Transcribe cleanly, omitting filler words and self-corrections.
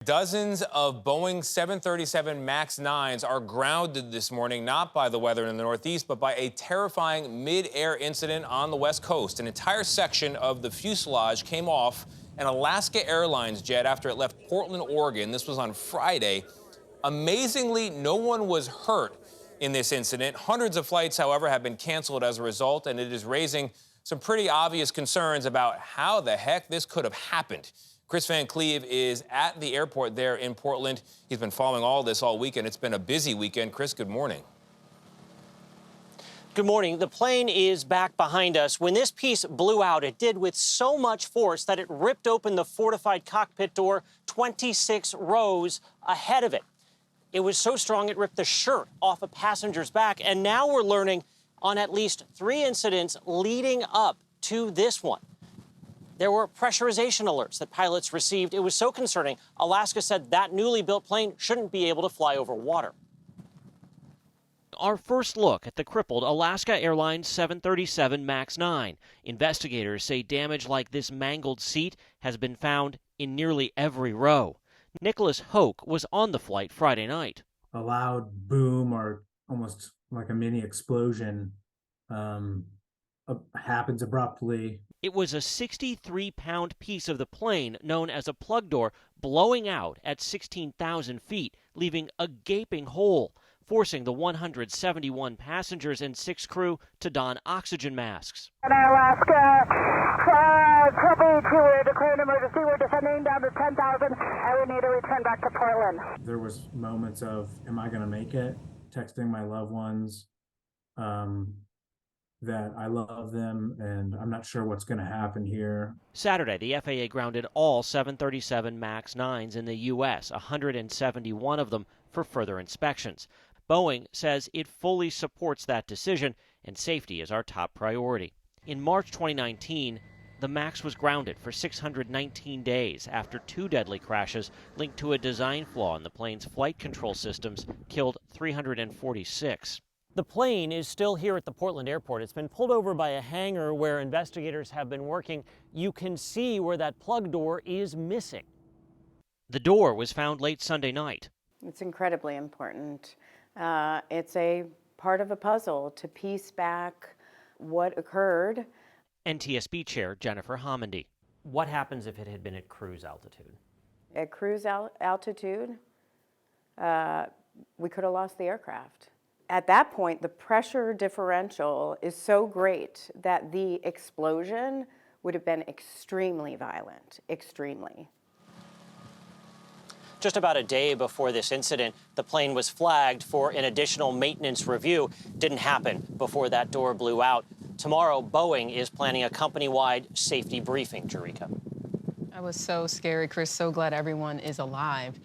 Dozens of Boeing 737 MAX 9s are grounded this morning, not by the weather in the Northeast, but by a terrifying mid-air incident on the West Coast. An entire section of the fuselage came off an Alaska Airlines jet after it left Portland, Oregon. This was on Friday. Amazingly, no one was hurt in this incident. Hundreds of flights, however, have been canceled as a result, and it is raising some pretty obvious concerns about how the heck this could have happened. Kris Cleave is at the airport there in Portland. He's been following all this all weekend. It's been a busy weekend. Kris, good morning. Good morning. The plane is back behind us. When this piece blew out, it did with so much force that it ripped open the fortified cockpit door 26 rows ahead of it. It was so strong it ripped the shirt off a passenger's back. And now we're learning on at least 3 incidents leading up to this one. There were pressurization alerts that pilots received. It was so concerning, Alaska said that newly built plane shouldn't be able to fly over water. Our first look at the crippled Alaska Airlines 737 MAX 9. Investigators say damage like this mangled seat has been found in nearly every row. Nicholas Hoke was on the flight Friday night. A loud boom, or almost like a mini explosion, happens abruptly. It was a 63-pound piece of the plane known as a plug door blowing out at 16,000 feet, leaving a gaping hole, forcing the 171 passengers and 6 crew to don oxygen masks. Alaska, copy to declare an emergency. We're descending down to 10,000 and we need to return back to Portland. There was moments of, am I going to make it? Texting my loved ones that I love them and I'm not sure what's going to happen here. Saturday, the FAA grounded all 737 MAX 9s in the U.S., 171 of them for further inspections. Boeing says it fully supports that decision, and safety is our top priority. In March 2019, the MAX was grounded for 619 days after 2 deadly crashes linked to a design flaw in the plane's flight control systems killed 346. The plane is still here at the Portland airport. It's been pulled over by a hangar where investigators have been working. You can see where that plug door is missing. The door was found late Sunday night. It's incredibly important. It's a part of a puzzle to piece back what occurred. NTSB Chair Jennifer Homendy. What happens if it had been at cruise altitude? At cruise altitude, we could have lost the aircraft. At that point, the pressure differential is so great that the explosion would have been extremely violent, extremely. Just about a day before this incident, the plane was flagged for an additional maintenance review. Didn't happen before that door blew out. Tomorrow, Boeing is planning a company-wide safety briefing, Jerika. That was so scary, Kris. So glad everyone is alive.